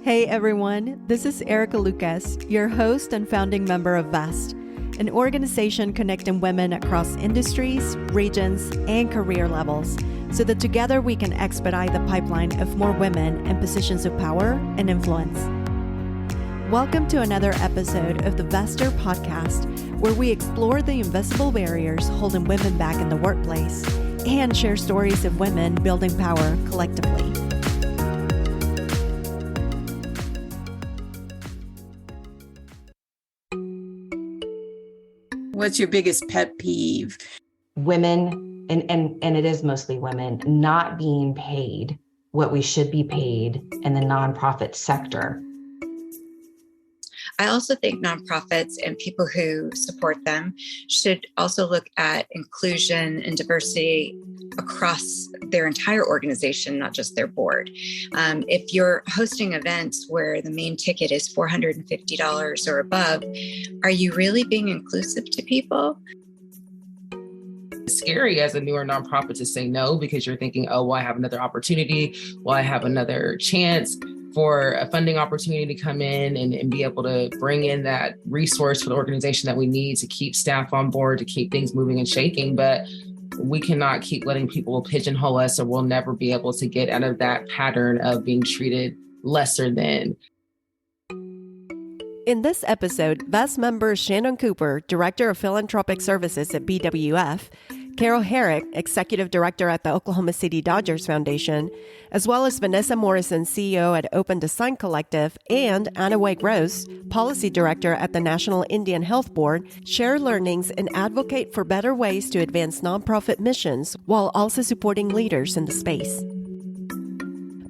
Hey everyone, this is Erica Lucas, your host and founding member of VEST, an organization connecting women across industries, regions, and career levels, so that together we can expedite the pipeline of more women in positions of power and influence. Welcome to another episode of the Vester podcast, where we explore the invisible barriers holding women back in the workplace and share stories of women building power collectively. What's your biggest pet peeve? Women, and it is mostly women, not being paid what we should be paid in the nonprofit sector. I also think nonprofits and people who support them should also look at inclusion and diversity across their entire organization, not just their board. If you're hosting events where the main ticket is $450 or above, are you really being inclusive to people? It's scary as a newer nonprofit to say no because you're thinking, oh, well, I have another opportunity. Well, I have another chance for a funding opportunity to come in and be able to bring in that resource for the organization that we need to keep staff on board, to keep things moving and shaking. But we cannot keep letting people pigeonhole us, or we'll never be able to get out of that pattern of being treated lesser than. In this episode, VEST member Shannon Cooper, Director of Philanthropic Services at BWF, Carol Herrick, Executive Director at the Oklahoma City Dodgers Foundation, as well as Vanessa Morrison, CEO at Open Design Collective, and Anna Gross, Policy Director at the National Indian Health Board, share learnings and advocate for better ways to advance nonprofit missions while also supporting leaders in the space.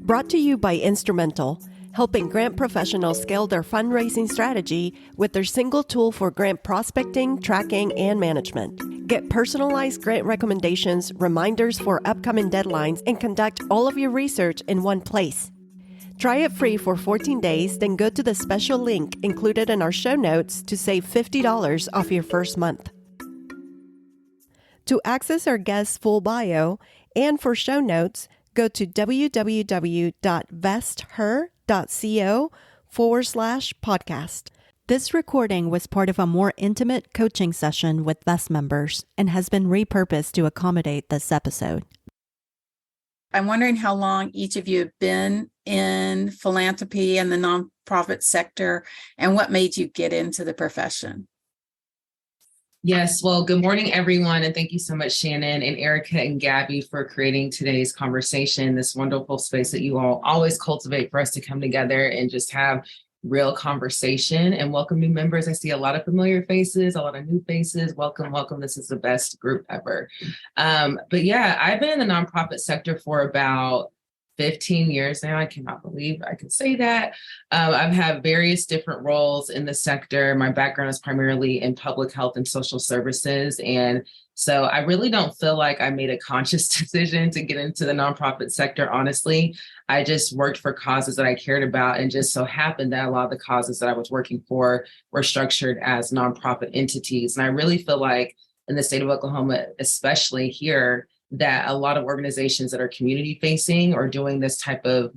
Brought to you by Instrumental, helping grant professionals scale their fundraising strategy with their single tool for grant prospecting, tracking, and management. Get personalized grant recommendations, reminders for upcoming deadlines, and conduct all of your research in one place. Try it free for 14 days, then go to the special link included in our show notes to save $50 off your first month. To access our guest's full bio and for show notes, go to www.vesther.co/podcast. This recording was part of a more intimate coaching session with VEST members and has been repurposed to accommodate this episode. I'm wondering how long each of you have been in philanthropy and the nonprofit sector, and what made you get into the profession? Yes, well, good morning, everyone. And thank you so much, Shannon and Erica and Gabby, for creating today's conversation, this wonderful space that you all always cultivate for us to come together and just have real conversation. And welcome new members. I see a lot of familiar faces, a lot of new faces. Welcome, welcome. This is the best group ever. But yeah, I've been in the nonprofit sector for about 15 years now. I cannot believe I can say that. I've had various different roles in the sector. My background is primarily in public health and social services. And so I really don't feel like I made a conscious decision to get into the nonprofit sector, honestly. I just worked for causes that I cared about, and just so happened that a lot of the causes that I was working for were structured as nonprofit entities. And I really feel like in the state of Oklahoma, especially here, that a lot of organizations that are community facing or doing this type of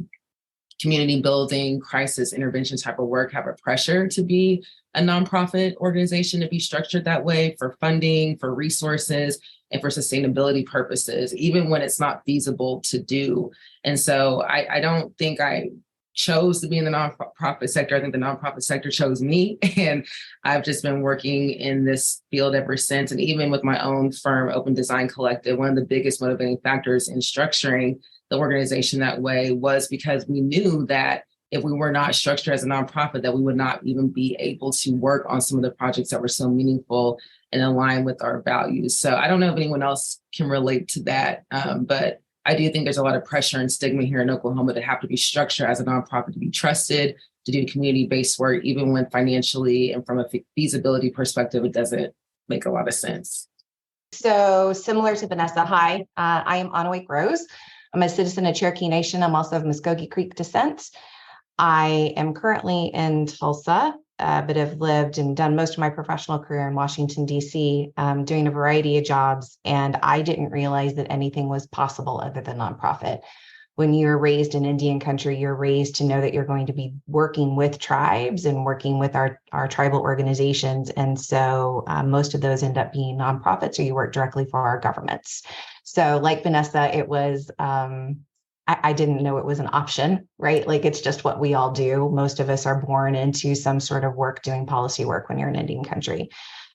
community building, crisis intervention type of work have a pressure to be a nonprofit organization, to be structured that way for funding, for resources, and for sustainability purposes, even when it's not feasible to do. And so I don't think I chose to be in the nonprofit sector. I think the nonprofit sector chose me, and I've just been working in this field ever since. And even with my own firm, Open Design Collective, one of the biggest motivating factors in structuring the organization that way was because we knew that if we were not structured as a nonprofit, that we would not even be able to work on some of the projects that were so meaningful and align with our values. So I don't know if anyone else can relate to that, but I do think there's a lot of pressure and stigma here in Oklahoma to have to be structured as a nonprofit, to be trusted, to do community-based work, even when financially and from a feasibility perspective, it doesn't make a lot of sense. So similar to Vanessa, hi, I am Anna Gross. I'm a citizen of Cherokee Nation. I'm also of Muskogee Creek descent. I am currently in Tulsa, but have lived and done most of my professional career in Washington, D.C., doing a variety of jobs. And I didn't realize that anything was possible other than nonprofit. when you're raised in Indian country, you're raised to know that you're going to be working with tribes and working with our tribal organizations. And so most of those end up being nonprofits, or you work directly for our governments. So like Vanessa, it was, I didn't know it was an option, right? Like it's just what we all do. Most of us are born into some sort of work doing policy work when you're in Indian country.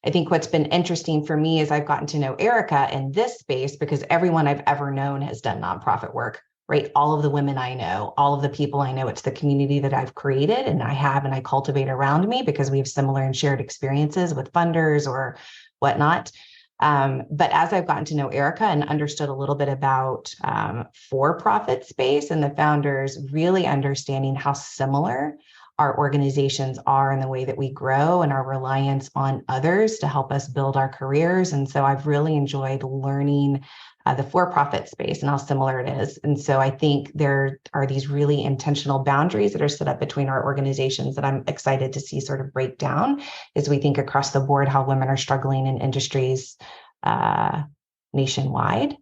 I think what's been interesting for me is I've gotten to know Erica in this space because everyone I've ever known has done nonprofit work, right? All of the women I know, all of the people I know, it's the community that I've created and I cultivate around me because we have similar and shared experiences with funders or whatnot. But as I've gotten to know Erica and understood a little bit about for-profit space and the founders, really understanding how similar our organizations are in the way that we grow and our reliance on others to help us build our careers. And so I've really enjoyed learning the for-profit space and how similar it is. And so I think there are these really intentional boundaries that are set up between our organizations that I'm excited to see sort of break down as we think across the board how women are struggling in industries nationwide.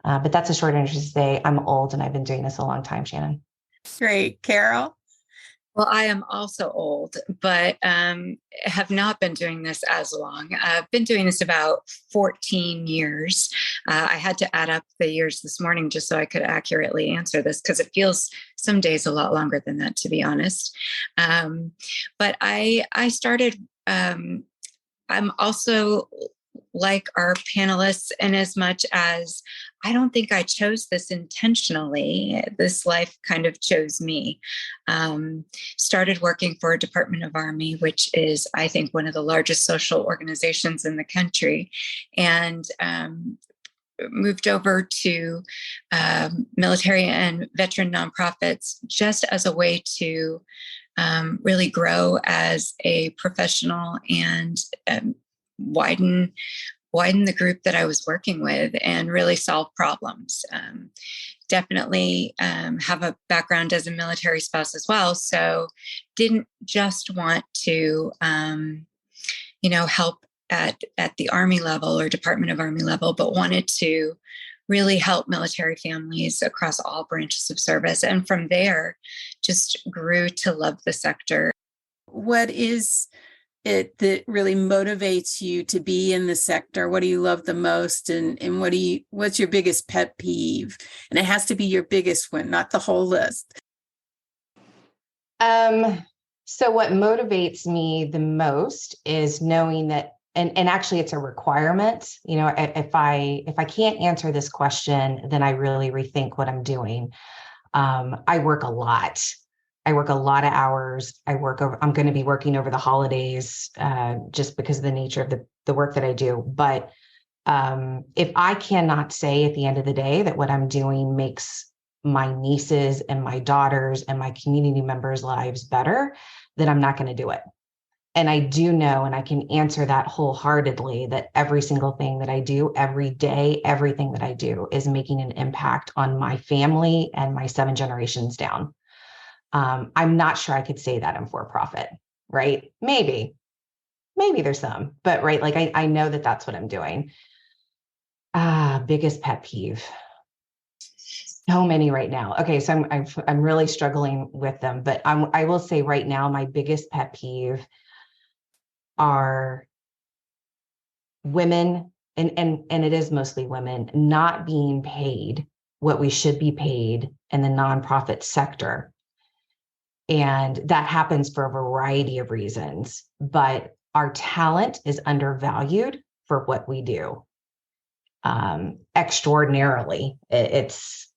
But that's a short answer to say I'm old and I've been doing this a long time, Shannon. Great. Carol? Well, I am also old, but have not been doing this as long. I've been doing this about 14 years. I had to add up the years this morning just so I could accurately answer this because it feels some days a lot longer than that, to be honest. But I started, I'm also like our panelists in as much as I don't think I chose this intentionally. This life kind of chose me. Started working for Department of Army, which is, I think, one of the largest social organizations in the country, and moved over to military and veteran nonprofits just as a way to really grow as a professional and widen the group that I was working with and really solve problems. Definitely have a background as a military spouse as well. So didn't just want to, help at the Army level or Department of Army level, but wanted to really help military families across all branches of service. And from there, just grew to love the sector. What is it that really motivates you to be in the sector? What do you love the most? And what's your biggest pet peeve? And it has to be your biggest one, not the whole list. So what motivates me the most is knowing that, and actually it's a requirement, if I can't answer this question, then I really rethink what I'm doing. I work a lot. I work a lot of hours. I'm going to be working over the holidays just because of the nature of the work that I do. But if I cannot say at the end of the day that what I'm doing makes my nieces and my daughters and my community members' lives better, then I'm not going to do it. And I do know, and I can answer that wholeheartedly, that every single thing that I do every day, everything that I do is making an impact on my family and my 7 generations down. I'm not sure I could say that in for-profit, right? Maybe there's some, but right. Like I know that that's what I'm doing. Biggest pet peeve. So many right now. Okay. So I'm really struggling with them, but I will say right now, my biggest pet peeve are women, and it is mostly women, not being paid what we should be paid in the nonprofit sector. And that happens for a variety of reasons, but our talent is undervalued for what we do extraordinarily. It's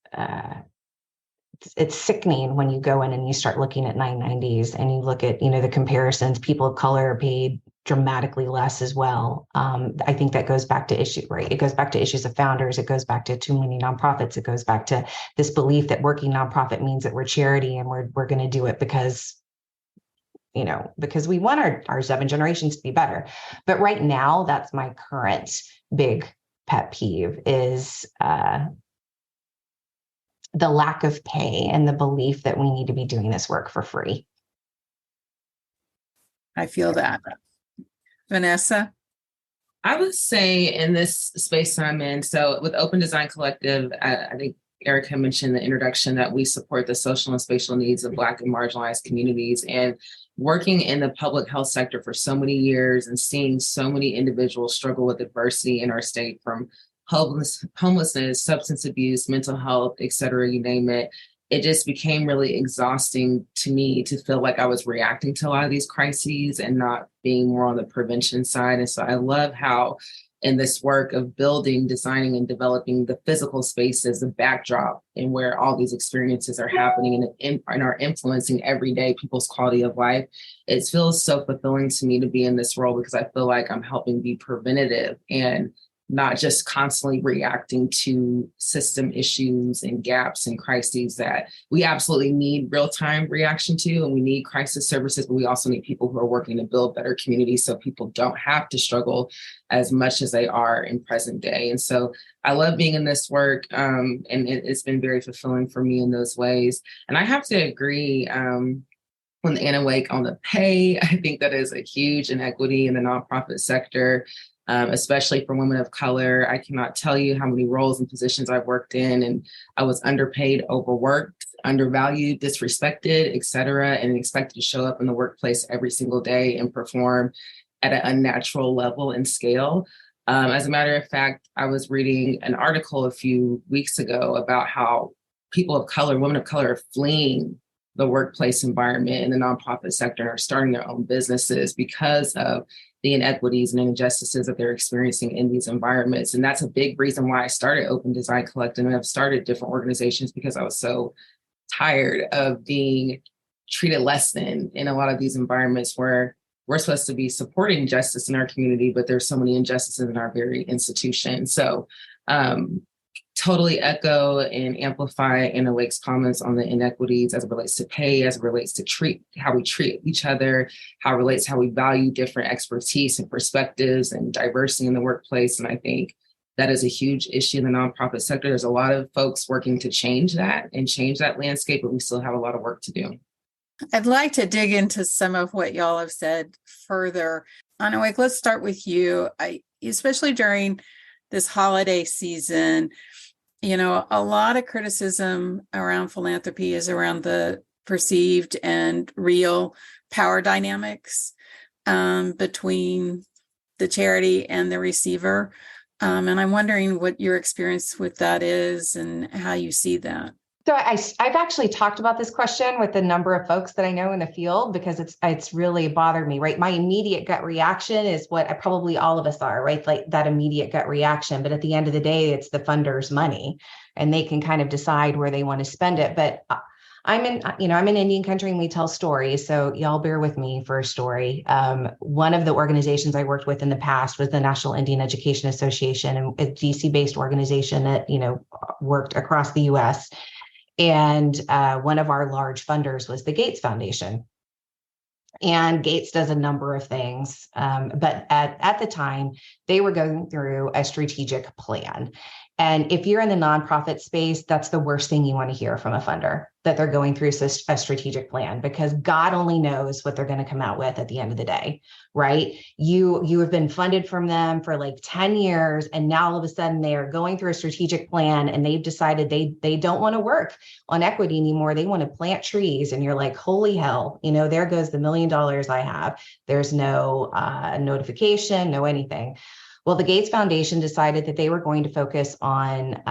sickening when you go in and you start looking at 990s and you look at, the comparisons. People of color are paid dramatically less as well. I think that goes back to issue, right? It goes back to issues of founders. It goes back to too many nonprofits. It goes back to this belief that working nonprofit means that we're charity and we're going to do it because we want our 7 generations to be better. But right now, that's my current big pet peeve is the lack of pay and the belief that we need to be doing this work for free. I feel that. Vanessa? I would say in this space I'm in, so with Open Design Collective, I think Erica mentioned in the introduction that we support the social and spatial needs of Black and marginalized communities. And working in the public health sector for so many years and seeing so many individuals struggle with adversity in our state, from homelessness, substance abuse, mental health, et cetera, you name it, it just became really exhausting to me to feel like I was reacting to a lot of these crises and not being more on the prevention side. And so I love how in this work of building, designing, and developing the physical spaces, the backdrop, and where all these experiences are happening and are influencing everyday people's quality of life, it feels so fulfilling to me to be in this role, because I feel like I'm helping be preventative and not just constantly reacting to system issues and gaps and crises that we absolutely need real-time reaction to, and we need crisis services, but we also need people who are working to build better communities so people don't have to struggle as much as they are in present day. And so I love being in this work, and it's been very fulfilling for me in those ways. And I have to agree, with Anna Wake on the pay. I think that is a huge inequity in the nonprofit sector. Especially for women of color. I cannot tell you how many roles and positions I've worked in, and I was underpaid, overworked, undervalued, disrespected, et cetera, and expected to show up in the workplace every single day and perform at an unnatural level and scale. As a matter of fact, I was reading an article a few weeks ago about how people of color, women of color, are fleeing the workplace environment in the nonprofit sector and are starting their own businesses because of the inequities and injustices that they're experiencing in these environments. And that's a big reason why I started Open Design Collective, and I've started different organizations, because I was so tired of being treated less than in a lot of these environments where we're supposed to be supporting justice in our community, but there's so many injustices in our very institution. So totally echo and amplify Anna Wake's comments on the inequities as it relates to pay, as it relates to how we treat each other, how it relates to how we value different expertise and perspectives and diversity in the workplace. And I think that is a huge issue in the nonprofit sector. There's a lot of folks working to change that and change that landscape, but we still have a lot of work to do. I'd like to dig into some of what y'all have said further. Anna Wake, let's start with you. Especially during this holiday season, you know, a lot of criticism around philanthropy is around the perceived and real power dynamics between the charity and the receiver. And I'm wondering what your experience with that is and how you see that. So I've actually talked about this question with a number of folks that I know in the field, because it's really bothered me, right? My immediate gut reaction is what probably all of us are, right? Like that immediate gut reaction. But at the end of the day, it's the funders' money, and they can kind of decide where they want to spend it. But I'm in Indian country and we tell stories. So y'all bear with me for a story. One of the organizations I worked with in the past was the National Indian Education Association, and a DC-based organization that, worked across the US. And one of our large funders was the Gates Foundation. And Gates does a number of things. But at the time, they were going through a strategic plan. And if you're in the nonprofit space, that's the worst thing you want to hear from a funder, that they're going through a strategic plan, because God only knows what they're going to come out with at the end of the day, right? You have been funded from them for like 10 years, and now all of a sudden they are going through a strategic plan, and they've decided they don't want to work on equity anymore. They want to plant trees, and you're like, holy hell, there goes the $1 million I have. There's no notification, no anything. Well, the Gates Foundation decided that they were going to focus on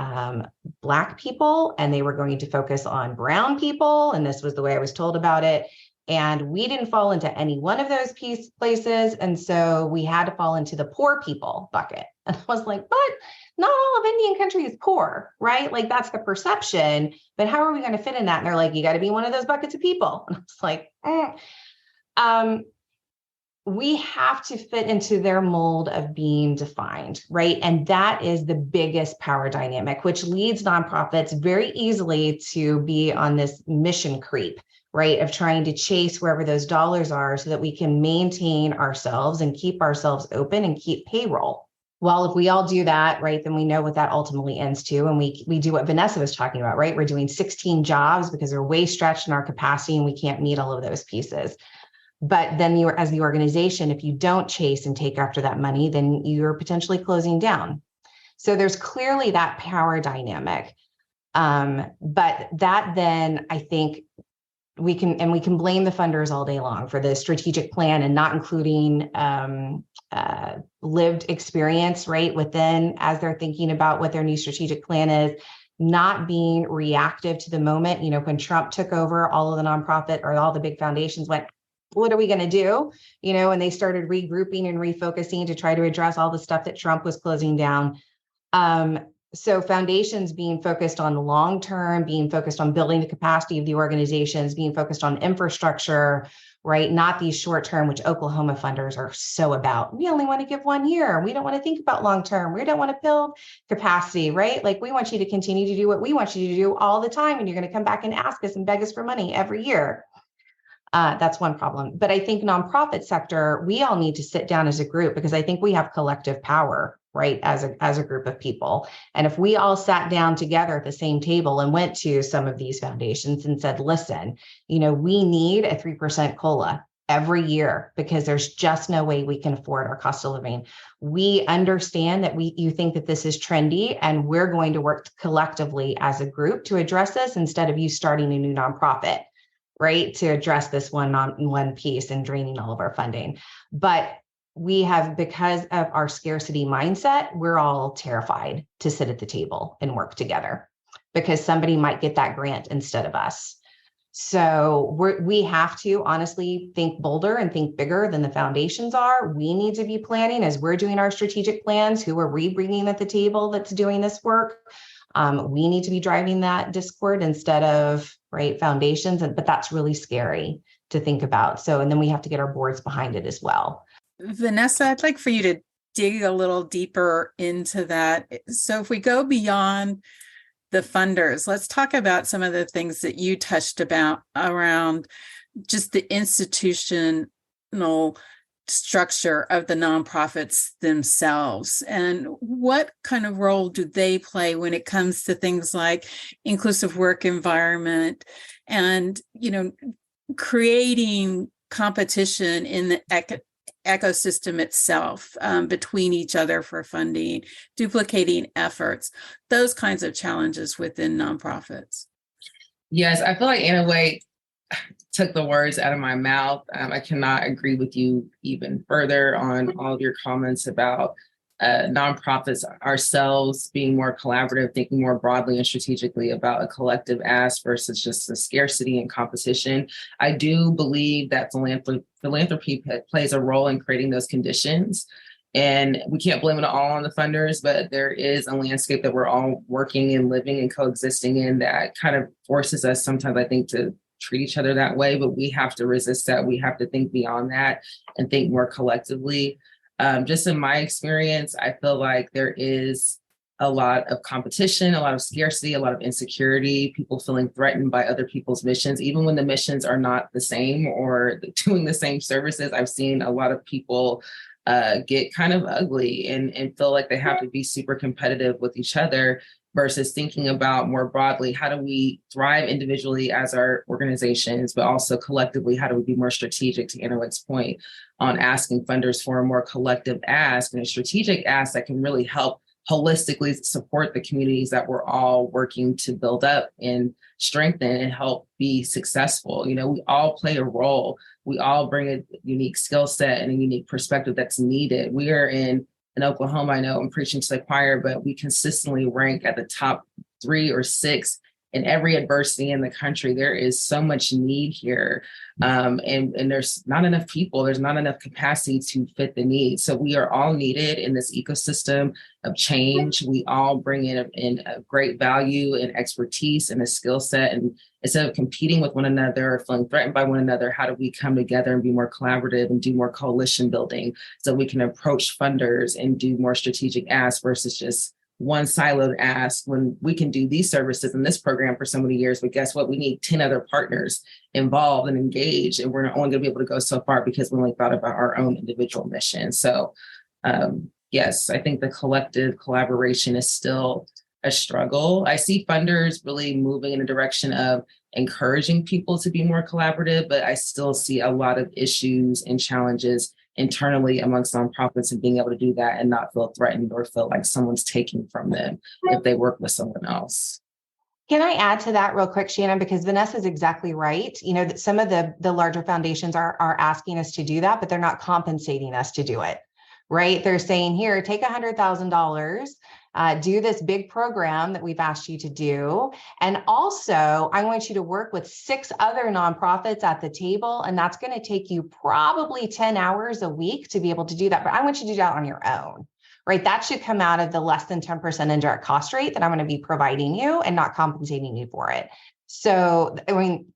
Black people, and they were going to focus on brown people. And this was the way I was told about it. And we didn't fall into any one of those places. And so we had to fall into the poor people bucket. And I was like, but not all of Indian country is poor, right? Like that's the perception. But how are we going to fit in that? And they're like, you got to be one of those buckets of people. And I was like, we have to fit into their mold of being defined, right? And that is the biggest power dynamic, which leads nonprofits very easily to be on this mission creep, right? Of trying to chase wherever those dollars are so that we can maintain ourselves and keep ourselves open and keep payroll. Well, if we all do that, right, then we know what that ultimately ends to. And we do what Vanessa was talking about, right? We're doing 16 jobs because we're way stretched in our capacity and we can't meet all of those pieces. But then as the organization, if you don't chase and take after that money, then you're potentially closing down. So there's clearly that power dynamic. But that then I think we can blame the funders all day long for the strategic plan and not including lived experience, right, within as they're thinking about what their new strategic plan is, not being reactive to the moment. You know, when Trump took over, all of the nonprofit or all the big foundations went, what are we going to do? You know, and they started regrouping and refocusing to try to address all the stuff that Trump was closing down. So foundations being focused on the long term, being focused on building the capacity of the organizations, being focused on infrastructure, right? Not these short term, which Oklahoma funders are so about. We only want to give 1 year. We don't want to think about long term. We don't want to build capacity, right? Like we want you to continue to do what we want you to do all the time. And you're going to come back and ask us and beg us for money every year. That's one problem. But I think nonprofit sector, we all need to sit down as a group because I think we have collective power, right? As a group of people. And if we all sat down together at the same table and went to some of these foundations and said, listen, you know, we need a 3% COLA every year because there's just no way we can afford our cost of living. We understand that you think that this is trendy and we're going to work collectively as a group to address this instead of you starting a new nonprofit, right, to address this one piece and draining all of our funding. But we have, because of our scarcity mindset, we're all terrified to sit at the table and work together because somebody might get that grant instead of us. So we have to honestly think bolder and think bigger than the foundations are. We need to be planning as we're doing our strategic plans. Who are we bringing at the table that's doing this work? We need to be driving that discord instead of, right, foundations. But that's really scary to think about. So, and then we have to get our boards behind it as well. Vanessa, I'd like for you to dig a little deeper into that. So if we go beyond the funders, let's talk about some of the things that you touched about around just the institutional structure of the nonprofits themselves, and what kind of role do they play when it comes to things like inclusive work environment and, you know, creating competition in the ecosystem itself between each other for funding, duplicating efforts, those kinds of challenges within nonprofits. Yes, I feel like in a way took the words out of my mouth. I cannot agree with you even further on all of your comments about nonprofits ourselves being more collaborative, thinking more broadly and strategically about a collective ask versus just the scarcity and competition. I do believe that philanthropy plays a role in creating those conditions. And we can't blame it all on the funders, but there is a landscape that we're all working and living and coexisting in that kind of forces us sometimes, I think, to treat each other that way, but we have to resist that. We have to think beyond that and think more collectively. Just in my experience, I feel like there is a lot of competition, a lot of scarcity, a lot of insecurity, people feeling threatened by other people's missions, even when the missions are not the same or doing the same services. I've seen a lot of people get kind of ugly and feel like they have to be super competitive with each other versus thinking about more broadly, how do we thrive individually as our organizations, but also collectively, how do we be more strategic, to Anna-Wick's point, on asking funders for a more collective ask and a strategic ask that can really help holistically support the communities that we're all working to build up and strengthen and help be successful. You know, we all play a role. We all bring a unique skill set and a unique perspective that's needed. We are in Oklahoma, I know I'm preaching to the choir, but we consistently rank at the top 3 or 6 in every adversity in the country. There is so much need here. And there's not enough people, there's not enough capacity to fit the needs. So we are all needed in this ecosystem of change. We all bring in a great value and expertise and a skill set. And instead of competing with one another or feeling threatened by one another, how do we come together and be more collaborative and do more coalition building so we can approach funders and do more strategic asks versus just one siloed ask when we can do these services in this program for so many years, but guess what? We need 10 other partners involved and engaged, and we're not only going to be able to go so far because we only thought about our own individual mission. So yes, I think the collective collaboration is still a struggle. I see funders really moving in a direction of encouraging people to be more collaborative, but I still see a lot of issues and challenges internally amongst nonprofits and being able to do that and not feel threatened or feel like someone's taking from them if they work with someone else. Can I add to that real quick, Shannon? Because Vanessa's exactly right. You know, that some of the larger foundations are asking us to do that, but they're not compensating us to do it, right? They're saying, here, take $100,000, do this big program that we've asked you to do. And also, I want you to work with 6 other nonprofits at the table. And that's going to take you probably 10 hours a week to be able to do that. But I want you to do that on your own, right? That should come out of the less than 10% indirect cost rate that I'm going to be providing you and not compensating you for it. So, I mean,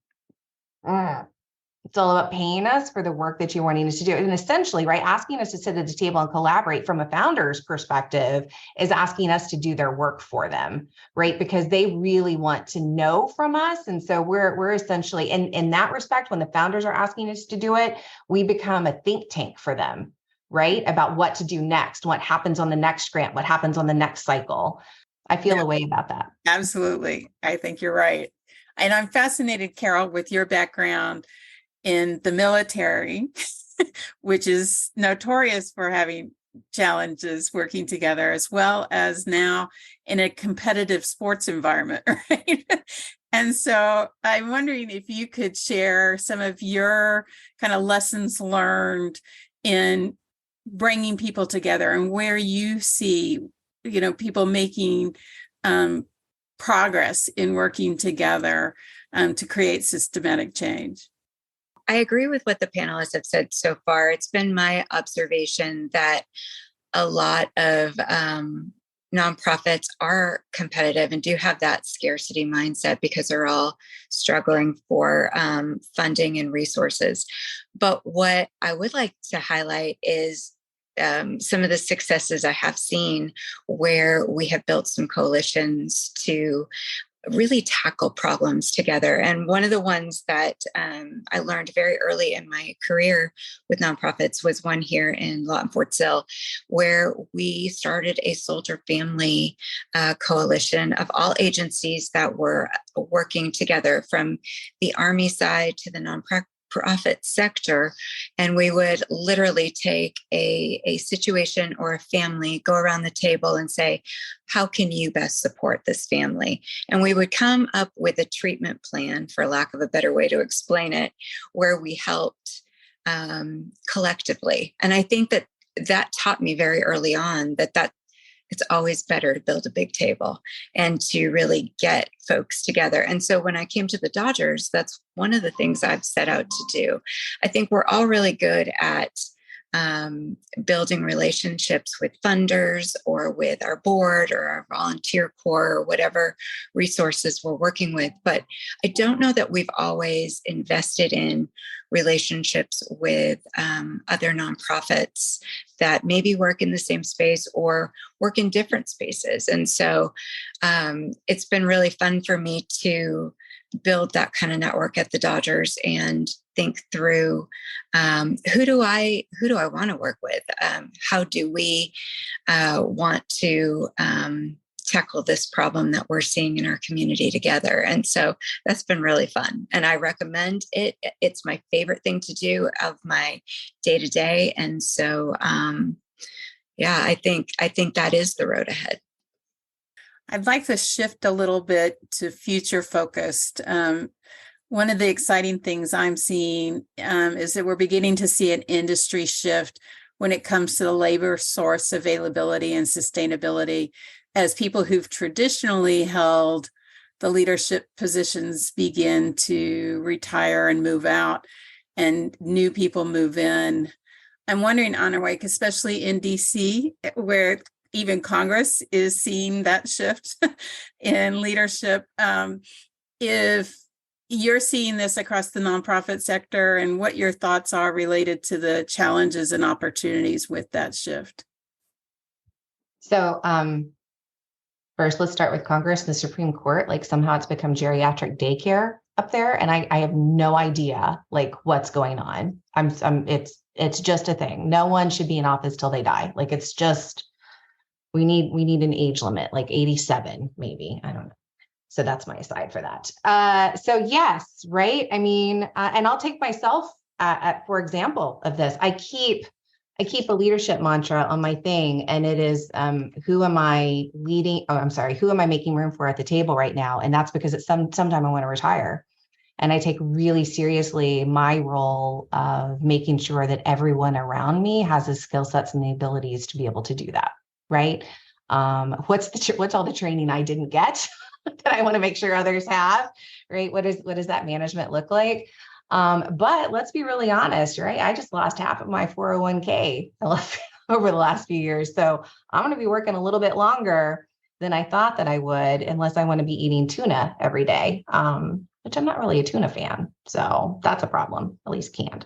it's all about paying us for the work that you're wanting us to do. And essentially, right, asking us to sit at the table and collaborate from a founder's perspective is asking us to do their work for them, right? Because they really want to know from us. And so we're essentially, in that respect, when the founders are asking us to do it, we become a think tank for them, right? About what to do next, what happens on the next grant, what happens on the next cycle. I feel a way about that. Absolutely. I think you're right. And I'm fascinated, Carol, with your background in the military, which is notorious for having challenges working together, as well as now in a competitive sports environment, right? And so I'm wondering if you could share some of your kind of lessons learned in bringing people together and where you see, you know, people making progress in working together to create systematic change. I agree with what the panelists have said so far. It's been my observation that a lot of nonprofits are competitive and do have that scarcity mindset because they're all struggling for funding and resources. But what I would like to highlight is some of the successes I have seen where we have built some coalitions to really tackle problems together. And one of the ones that I learned very early in my career with nonprofits was one here in Lawton Fort Sill, where we started a soldier family coalition of all agencies that were working together, from the Army side to the nonprofit sector. And we would literally take a situation or a family, go around the table and say, how can you best support this family? And we would come up with a treatment plan, for lack of a better way to explain it, where we helped collectively. And I think that taught me very early on that it's always better to build a big table and to really get folks together. And so when I came to the Dodgers, that's one of the things I've set out to do. I think we're all really good at building relationships with funders or with our board or our volunteer corps or whatever resources we're working with. But I don't know that we've always invested in relationships with other nonprofits that maybe work in the same space or work in different spaces. And so it's been really fun for me to build that kind of network at the Dodgers and think through who do I want to work with? How do we want to tackle this problem that we're seeing in our community together? And so that's been really fun. And I recommend it. It's my favorite thing to do of my day-to-day. And so I think that is the road ahead. I'd like to shift a little bit to future focused. One of the exciting things I'm seeing is that we're beginning to see an industry shift when it comes to the labor source availability and sustainability, as people who've traditionally held the leadership positions begin to retire and move out and new people move in. I'm wondering, Anawake, especially in DC, where even Congress is seeing that shift in leadership, if you're seeing this across the nonprofit sector and what your thoughts are related to the challenges and opportunities with that shift. So first, let's start with Congress and the Supreme Court. Like, somehow it's become geriatric daycare up there. And I have no idea like what's going on. It's just a thing. No one should be in office till they die. Like, it's just, we need an age limit, like 87, maybe. I don't know. So that's my aside for that. So yes, right. I mean, and I'll take myself for example of this. I keep I keep a leadership mantra on my thing, and it is, who am I leading? Oh, I'm sorry. Who am I making room for at the table right now? And that's because it's sometime I want to retire. And I take really seriously my role of making sure that everyone around me has the skill sets and the abilities to be able to do that. Right. What's all the training I didn't get that I want to make sure others have, right? What does that management look like? But let's be really honest, right? I just lost half of my 401k over the last few years. So I'm going to be working a little bit longer than I thought that I would, unless I want to be eating tuna every day, which I'm not really a tuna fan. So that's a problem, at least canned.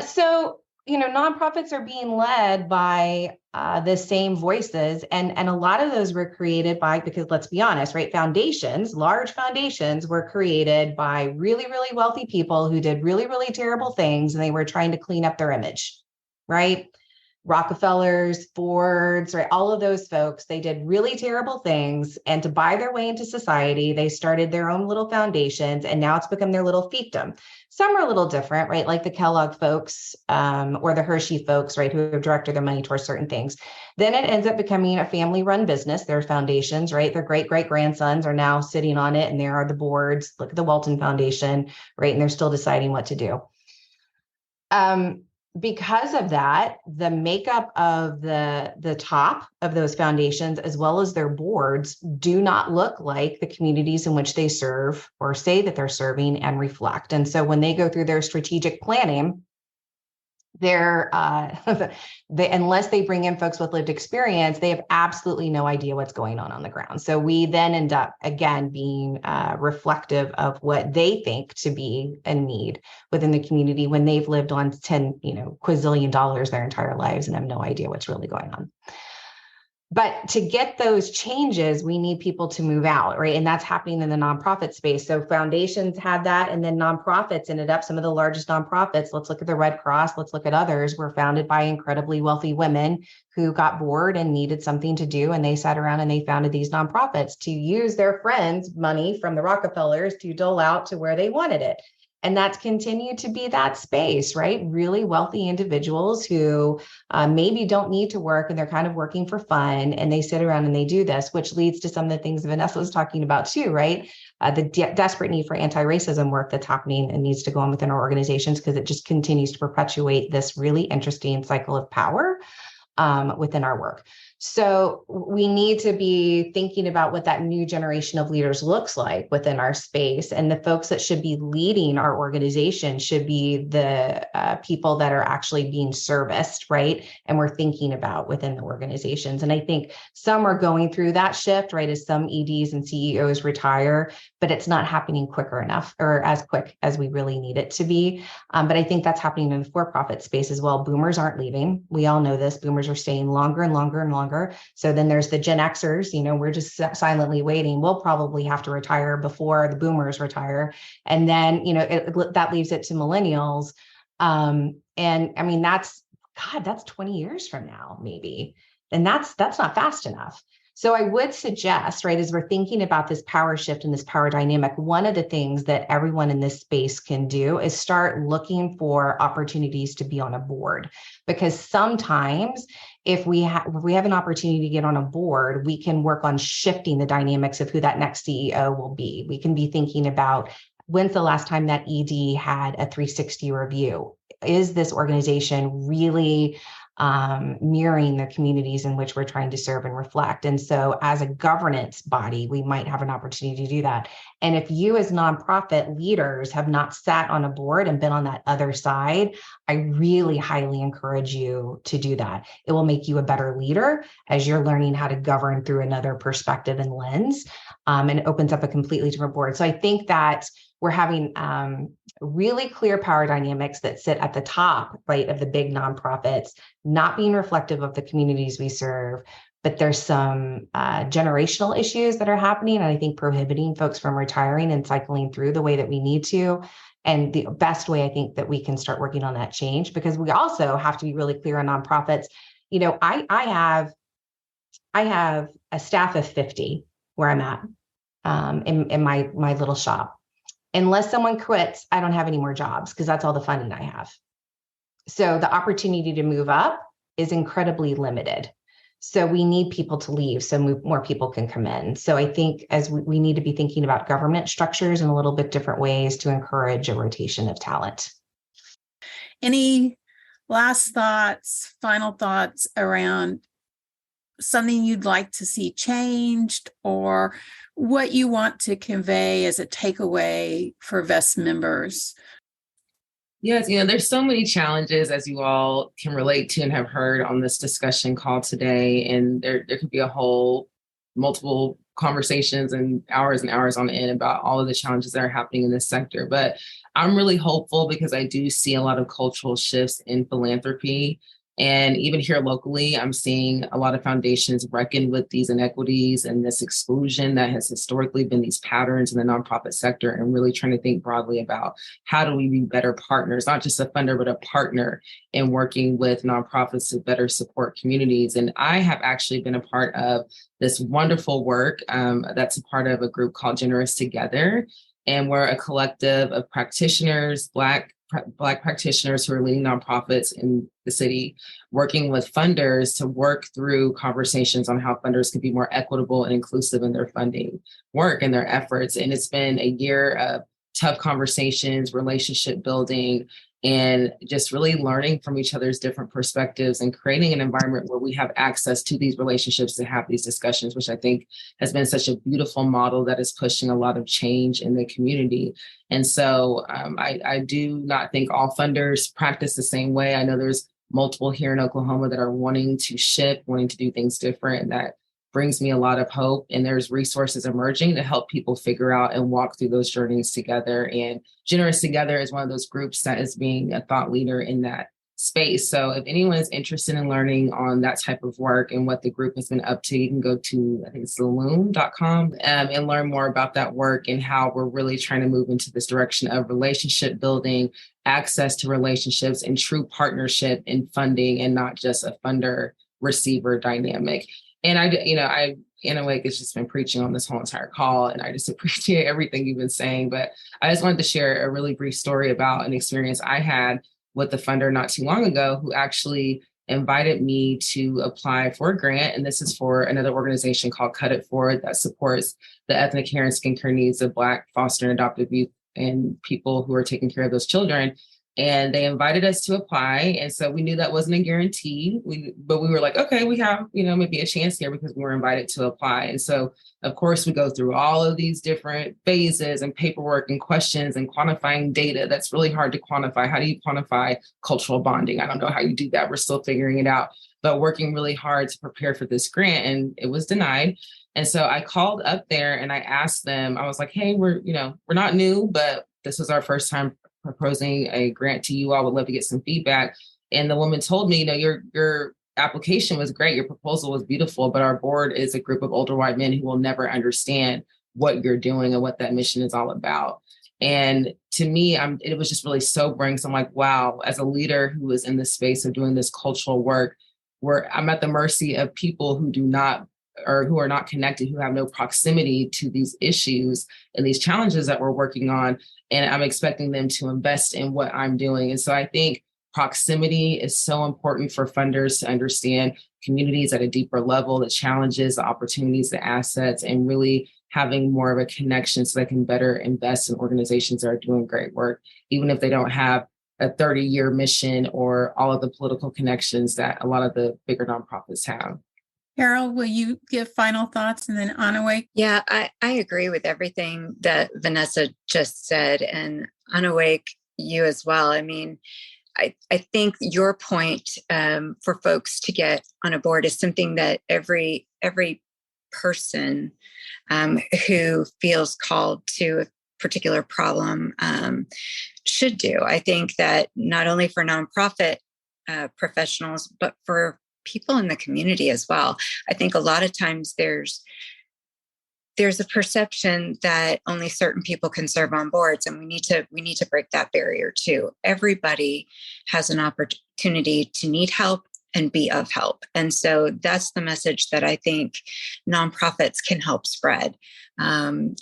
So nonprofits are being led by the same voices. And a lot of those were created by, because let's be honest, right? Large foundations were created by really, really wealthy people who did really, really terrible things. And they were trying to clean up their image, right? Rockefellers, Fords, right? All of those folks, they did really terrible things. And to buy their way into society, they started their own little foundations, and now it's become their little fiefdom. Some are a little different, right? Like the Kellogg folks or the Hershey folks, right? Who have directed their money towards certain things. Then it ends up becoming a family-run business, their foundations, right? Their great-great-grandsons are now sitting on it, and there are the boards. Look at the Walton Foundation, right? And they're still deciding what to do. Because of that, the makeup of the top of those foundations, as well as their boards, do not look like the communities in which they serve or say that they're serving and reflect. And so when they go through their strategic planning, unless they bring in folks with lived experience, they have absolutely no idea what's going on the ground. So we then end up, again, being reflective of what they think to be a need within the community when they've lived on quazillion dollars their entire lives and have no idea what's really going on. But to get those changes, we need people to move out, right? And that's happening in the nonprofit space. So foundations had that, and then nonprofits ended up, some of the largest nonprofits, let's look at the Red Cross, let's look at others, were founded by incredibly wealthy women who got bored and needed something to do. And they sat around and they founded these nonprofits to use their friends' money from the Rockefellers to dole out to where they wanted it. And that's continued to be that space, right? Really wealthy individuals who maybe don't need to work and they're kind of working for fun, and they sit around and they do this, which leads to some of the things Vanessa was talking about too, right? The desperate need for anti-racism work that's happening and needs to go on within our organizations, because it just continues to perpetuate this really interesting cycle of power within our work. So we need to be thinking about what that new generation of leaders looks like within our space. And the folks that should be leading our organization should be the people that are actually being serviced, right? And we're thinking about within the organizations. And I think some are going through that shift, right? As some EDs and CEOs retire, but it's not happening quicker enough, or as quick as we really need it to be. But I think that's happening in the for-profit space as well. Boomers aren't leaving. We all know this. Boomers are staying longer and longer and longer. So then there's the Gen Xers, we're just silently waiting. We'll probably have to retire before the boomers retire. And then, that leaves it to millennials. And I mean, that's 20 years from now, maybe. And that's not fast enough. So I would suggest, right, as we're thinking about this power shift and this power dynamic, one of the things that everyone in this space can do is start looking for opportunities to be on a board. Because sometimes if we have an opportunity to get on a board, we can work on shifting the dynamics of who that next CEO will be. We can be thinking about, when's the last time that ED had a 360 review? Is this organization really mirroring the communities in which we're trying to serve and reflect? And so as a governance body, we might have an opportunity to do that. And if you as nonprofit leaders have not sat on a board and been on that other side, I really highly encourage you to do that. It will make you a better leader as you're learning how to govern through another perspective and lens, and it opens up a completely different board. So I think that we're having really clear power dynamics that sit at the top, right, of the big nonprofits, not being reflective of the communities we serve. But there's some generational issues that are happening, and I think prohibiting folks from retiring and cycling through the way that we need to. And the best way I think that we can start working on that change, because we also have to be really clear on nonprofits. I have a staff of 50 where I'm at in my little shop. Unless someone quits, I don't have any more jobs, because that's all the funding I have. So the opportunity to move up is incredibly limited. So we need people to leave so more people can come in. So I think as we need to be thinking about government structures in a little bit different ways to encourage a rotation of talent. Any last thoughts, final thoughts around something you'd like to see changed or what you want to convey as a takeaway for VEST members? Yes, there's so many challenges, as you all can relate to and have heard on this discussion call today. And there could be a whole multiple conversations and hours on end about all of the challenges that are happening in this sector. But I'm really hopeful because I do see a lot of cultural shifts in philanthropy. And even here locally, I'm seeing a lot of foundations reckon with these inequities and this exclusion that has historically been these patterns in the nonprofit sector, and really trying to think broadly about how do we be better partners, not just a funder, but a partner in working with nonprofits to better support communities. And I have actually been a part of this wonderful work that's a part of a group called Generous Together. And we're a collective of practitioners, Black practitioners who are leading nonprofits in the city, working with funders to work through conversations on how funders can be more equitable and inclusive in their funding work and their efforts. And it's been a year of tough conversations, relationship building, and just really learning from each other's different perspectives and creating an environment where we have access to these relationships to have these discussions, which I think has been such a beautiful model that is pushing a lot of change in the community. And so I do not think all funders practice the same way. I know there's multiple here in Oklahoma that are wanting to shift, wanting to do things different. And that brings me a lot of hope. And there's resources emerging to help people figure out and walk through those journeys together. And Generous Together is one of those groups that is being a thought leader in that space. So if anyone is interested in learning on that type of work and what the group has been up to, you can go to, I think it's theloom.com and learn more about that work and how we're really trying to move into this direction of relationship building, access to relationships, and true partnership in funding, and not just a funder receiver dynamic. And Anna Wake has just been preaching on this whole entire call, and I just appreciate everything you've been saying. But I just wanted to share a really brief story about an experience I had with the funder not too long ago, who actually invited me to apply for a grant. And this is for another organization called Cut It Forward that supports the ethnic hair and skincare needs of Black foster and adoptive youth and people who are taking care of those children. And they invited us to apply. And so we knew that wasn't a guarantee, but we were like, okay, we have, maybe a chance here because we were invited to apply. And so, of course, we go through all of these different phases and paperwork and questions and quantifying data. That's really hard to quantify. How do you quantify cultural bonding? I don't know how you do that. We're still figuring it out, but working really hard to prepare for this grant, and it was denied. And so I called up there and I asked them, I was like, hey, we're not new, but this was our first time proposing a grant to you all. Would love to get some feedback. And the woman told me, your application was great. Your proposal was beautiful, but our board is a group of older white men who will never understand what you're doing and what that mission is all about. And to me, it was just really sobering. So I'm like, wow, as a leader who is in the space of doing this cultural work, where I'm at the mercy of people who do not, or who are not connected, who have no proximity to these issues and these challenges that we're working on. And I'm expecting them to invest in what I'm doing. And so I think proximity is so important for funders to understand communities at a deeper level, the challenges, the opportunities, the assets, and really having more of a connection so they can better invest in organizations that are doing great work, even if they don't have a 30-year mission or all of the political connections that a lot of the bigger nonprofits have. Carol, will you give final thoughts, and then Anawake? Yeah, I agree with everything that Vanessa just said, and Anawake, you as well. I mean, I think your point for folks to get on a board is something that every person who feels called to a particular problem should do. I think that not only for nonprofit professionals, but for people in the community as well. I think a lot of times there's a perception that only certain people can serve on boards, and we need to break that barrier too. Everybody has an opportunity to need help and be of help. And so that's the message that I think nonprofits can help spread.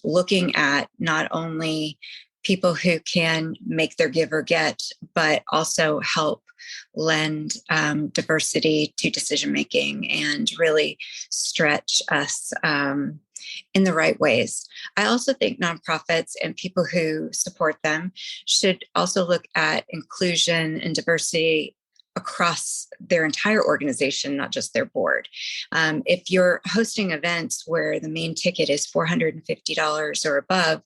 Looking at not only people who can make their give or get, but also help lend diversity to decision making and really stretch us in the right ways. I also think nonprofits and people who support them should also look at inclusion and diversity across their entire organization, not just their board. If you're hosting events where the main ticket is $450 or above,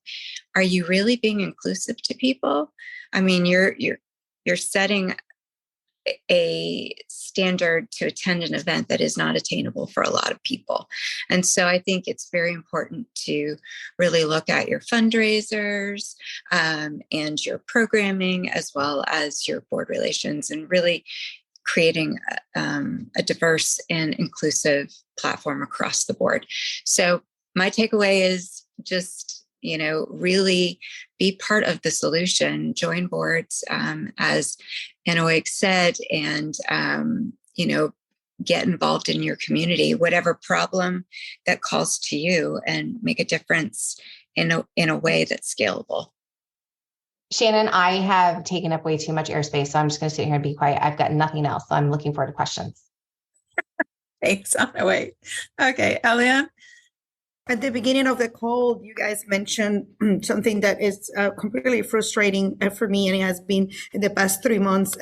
are you really being inclusive to people? I mean, you're setting a standard to attend an event that is not attainable for a lot of people. And so I think it's very important to really look at your fundraisers and your programming, as well as your board relations, and really creating a diverse and inclusive platform across the board. So my takeaway is just, really be part of the solution, join boards, as Anoik said, and, get involved in your community, whatever problem that calls to you, and make a difference in a way that's scalable. Shannon, I have taken up way too much airspace, so I'm just going to sit here and be quiet. I've got nothing else. So I'm looking forward to questions. Thanks. Wait. Okay, Elian. At the beginning of the call, you guys mentioned something that is completely frustrating for me, and it has been in the past 3 months,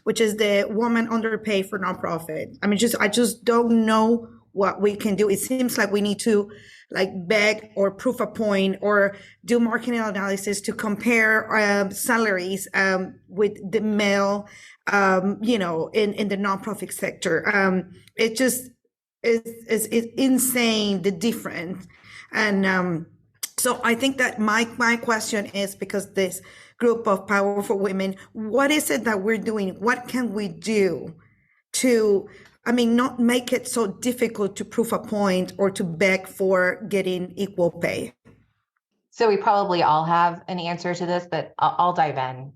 which is the woman underpaid for nonprofit. I mean, I just don't know what we can do. It seems like we need to beg or prove a point or do marketing analysis to compare salaries with the male, in the nonprofit sector. It just is insane, the difference. And so I think that my question is, because this group of powerful women, what is it that we're doing? What can we do to, not make it so difficult to prove a point or to beg for getting equal pay? So we probably all have an answer to this, but I'll dive in.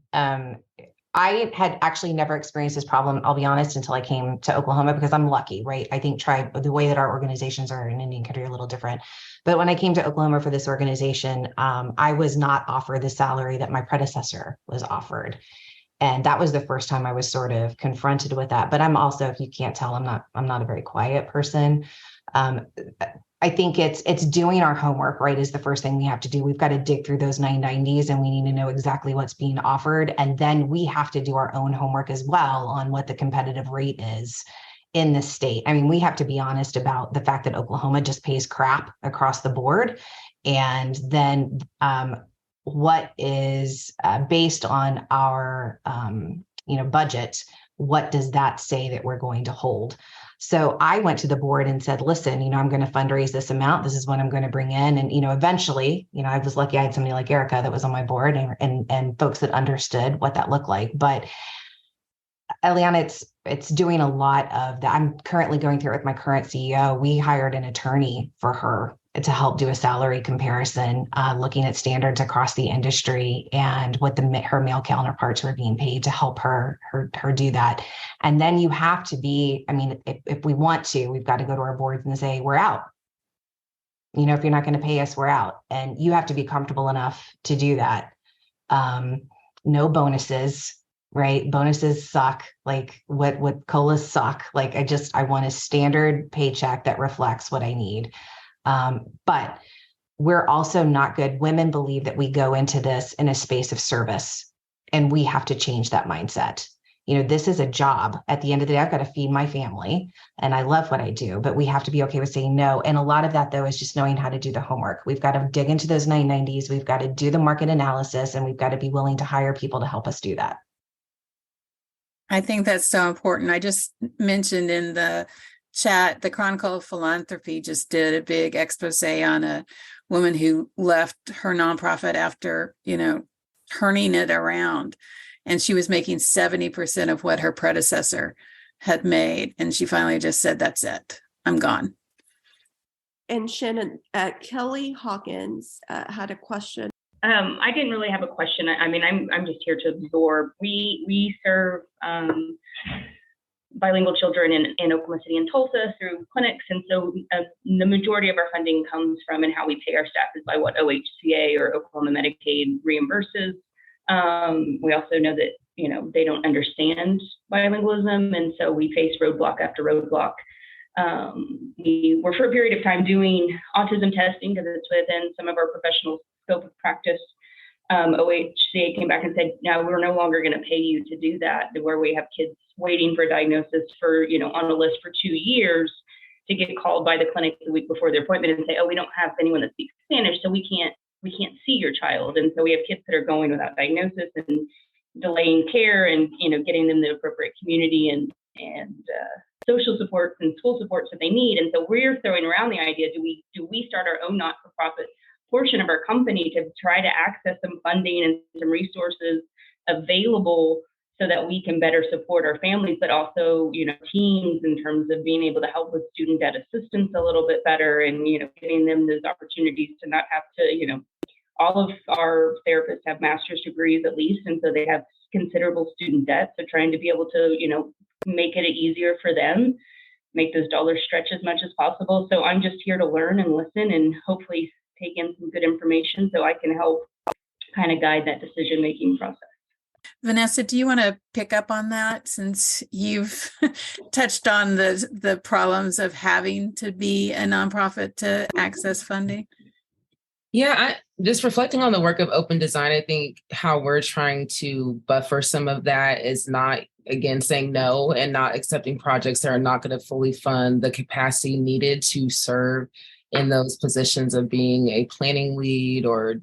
I had actually never experienced this problem, I'll be honest, until I came to Oklahoma, because I'm lucky, right? I think the way that our organizations are in Indian country are a little different. But when I came to Oklahoma for this organization, I was not offered the salary that my predecessor was offered. And that was the first time I was sort of confronted with that. But I'm also, if you can't tell, I'm not a very quiet person. I think it's doing our homework, right, is the first thing we have to do. We've got to dig through those 990s, and we need to know exactly what's being offered. And then we have to do our own homework as well on what the competitive rate is in the state. I mean, we have to be honest about the fact that Oklahoma just pays crap across the board. And then what is based on our, budget, what does that say that we're going to hold? So I went to the board and said, listen, I'm going to fundraise this amount. This is what I'm going to bring in. And, eventually, I was lucky I had somebody like Erica that was on my board and folks that understood what that looked like. But Eliana, it's doing a lot of that. I'm currently going through it with my current CEO. We hired an attorney for her to help do a salary comparison, looking at standards across the industry and what her male counterparts were being paid, to help her do that. And then you have to be, if we want to, we've got to go to our boards and say, we're out. If you're not going to pay us, we're out. And you have to be comfortable enough to do that. No bonuses, right? Bonuses suck. Like what COLAs suck. I want a standard paycheck that reflects what I need. But we're also not good. Women believe that we go into this in a space of service, and we have to change that mindset. This is a job. At the end of the day, I've got to feed my family, and I love what I do, but we have to be okay with saying no. And a lot of that, though, is just knowing how to do the homework. We've got to dig into those 990s. We've got to do the market analysis, and we've got to be willing to hire people to help us do that. I think that's so important. I just mentioned in the chat, the Chronicle of Philanthropy just did a big expose on a woman who left her nonprofit after, turning it around. And she was making 70% of what her predecessor had made. And she finally just said, that's it. I'm gone. And Shannon, Kelly Hawkins had a question. I didn't really have a question. I'm just here to absorb. We serve bilingual children in Oklahoma City and Tulsa through clinics. And so the majority of our funding comes from, and how we pay our staff is by what OHCA or Oklahoma Medicaid reimburses. We also know that they don't understand bilingualism. And so we face roadblock after roadblock. We were for a period of time doing autism testing because it's within some of our professional scope of practice. OHCA came back and said, no, we're no longer going to pay you to do that, where we have kids waiting for diagnosis for, on a list for 2 years to get called by the clinic the week before their appointment and say, oh, we don't have anyone that speaks Spanish, so we can't see your child. And so we have kids that are going without diagnosis and delaying care and, getting them the appropriate community and social supports and school supports that they need. And so we're throwing around the idea, do we start our own not-for-profit portion of our company to try to access some funding and some resources available so that we can better support our families, but also, teams in terms of being able to help with student debt assistance a little bit better and, giving them those opportunities to not have to, all of our therapists have master's degrees at least, and so they have considerable student debt. So trying to be able to, make it easier for them, make those dollars stretch as much as possible. So I'm just here to learn and listen and hopefully take in some good information so I can help kind of guide that decision-making process. Vanessa, do you want to pick up on that since you've touched on the problems of having to be a nonprofit to access funding? Yeah, just reflecting on the work of open design, I think how we're trying to buffer some of that is not, again, saying no and not accepting projects that are not going to fully fund the capacity needed to serve in those positions of being a planning lead or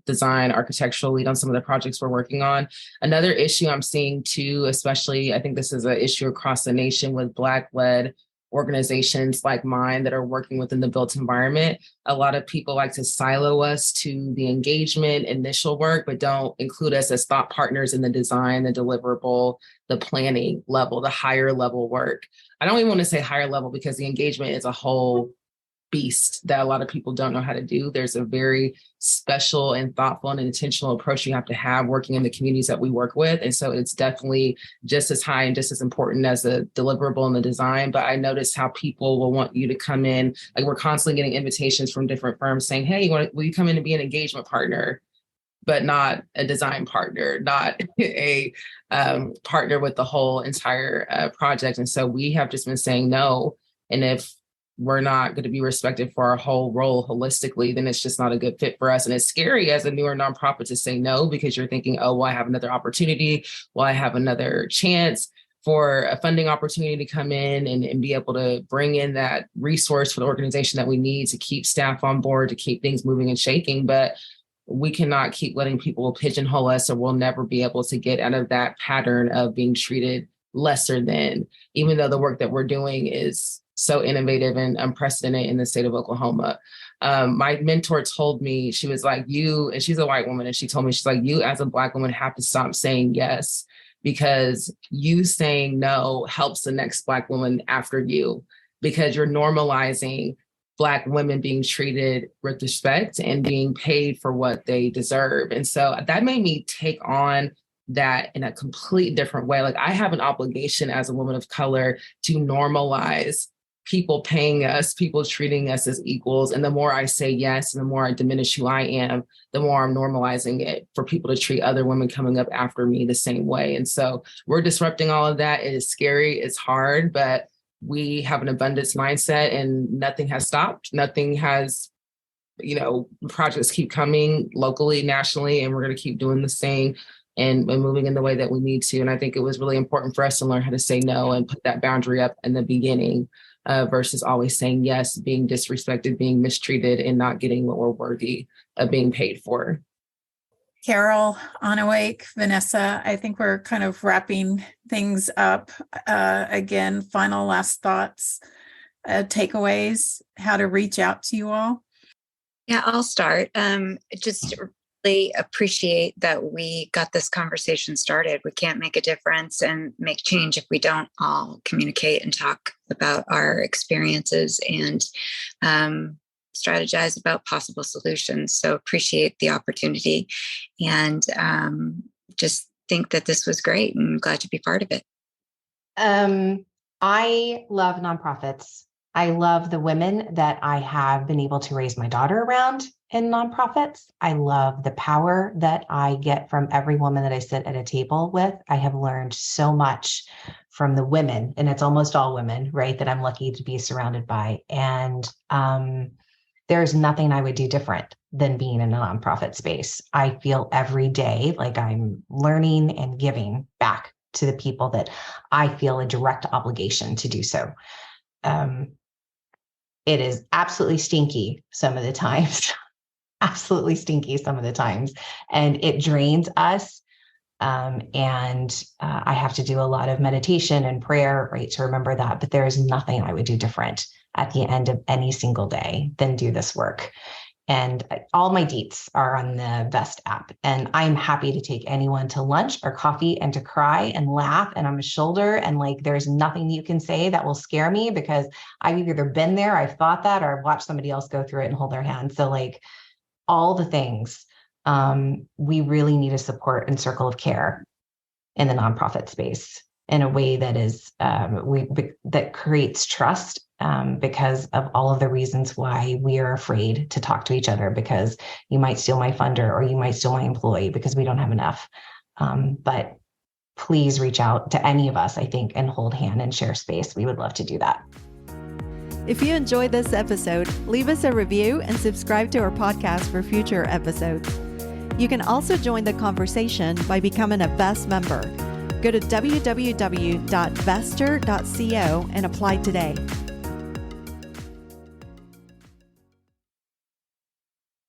design architectural lead on some of the projects we're working on. Another issue I'm seeing too, especially, I think this is an issue across the nation with Black-led organizations like mine that are working within the built environment. A lot of people like to silo us to the engagement, initial work, but don't include us as thought partners in the design, the deliverable, the planning level, the higher level work. I don't even want to say higher level because the engagement is a whole beast that a lot of people don't know how to do. There's a very special and thoughtful and intentional approach you have to have working in the communities that we work with. And so it's definitely just as high and just as important as the deliverable and the design. But I noticed how people will want you to come in, like we're constantly getting invitations from different firms saying, hey, will you come in and be an engagement partner, but not a design partner, not a partner with the whole entire project. And so we have just been saying no. And if we're not going to be respected for our whole role holistically, then it's just not a good fit for us. And it's scary as a newer nonprofit to say no, because you're thinking, oh, well, I have another opportunity. Well, I have another chance for a funding opportunity to come in and be able to bring in that resource for the organization that we need to keep staff on board, to keep things moving and shaking. But we cannot keep letting people pigeonhole us, or we'll never be able to get out of that pattern of being treated lesser than, even though the work that we're doing is so innovative and unprecedented in the state of Oklahoma. My mentor told me, she was like, you, and she's a white woman, and she told me, she's like, you as a Black woman have to stop saying yes, because you saying no helps the next Black woman after you, because you're normalizing Black women being treated with respect and being paid for what they deserve. And so that made me take on that in a complete different way. Like, I have an obligation as a woman of color to normalize people paying us, people treating us as equals. And the more I say yes, and the more I diminish who I am, the more I'm normalizing it for people to treat other women coming up after me the same way. And so we're disrupting all of that. It is scary, it's hard, but we have an abundance mindset and nothing has stopped. Nothing has, projects keep coming locally, nationally, and we're going to keep doing the same and moving in the way that we need to. And I think it was really important for us to learn how to say no and put that boundary up in the beginning versus always saying yes, being disrespected, being mistreated, and not getting what we're worthy of being paid for. Carol, Anawake, Vanessa, I think we're kind of wrapping things up. Again, final last thoughts, takeaways, how to reach out to you all. Yeah, I'll start. Just really appreciate that we got this conversation started. We can't make a difference and make change if we don't all communicate and talk about our experiences and strategize about possible solutions. So appreciate the opportunity and just think that this was great and glad to be part of it. I love nonprofits. I love the women that I have been able to raise my daughter around in nonprofits. I love the power that I get from every woman that I sit at a table with. I have learned so much from the women, and it's almost all women, right, that I'm lucky to be surrounded by. And there's nothing I would do different than being in a nonprofit space. I feel every day like I'm learning and giving back to the people that I feel a direct obligation to do so. It is absolutely stinky some of the times, absolutely stinky some of the times, and it drains us. I have to do a lot of meditation and prayer, right, to remember that. But there is nothing I would do different at the end of any single day than do this work. And all my deets are on the Vest app. And I'm happy to take anyone to lunch or coffee and to cry and laugh and on my shoulder. And like, there's nothing you can say that will scare me, because I've either been there, I've thought that, or I've watched somebody else go through it and hold their hand. So like all the things, we really need a support and circle of care in the nonprofit space in a way that is, that creates trust. Because of all of the reasons why we are afraid to talk to each other, because you might steal my funder or you might steal my employee because we don't have enough. But please reach out to any of us, I think, and hold hand and share space. We would love to do that. If you enjoyed this episode, leave us a review and subscribe to our podcast for future episodes. You can also join the conversation by becoming a VEST member. Go to www.vester.co and apply today.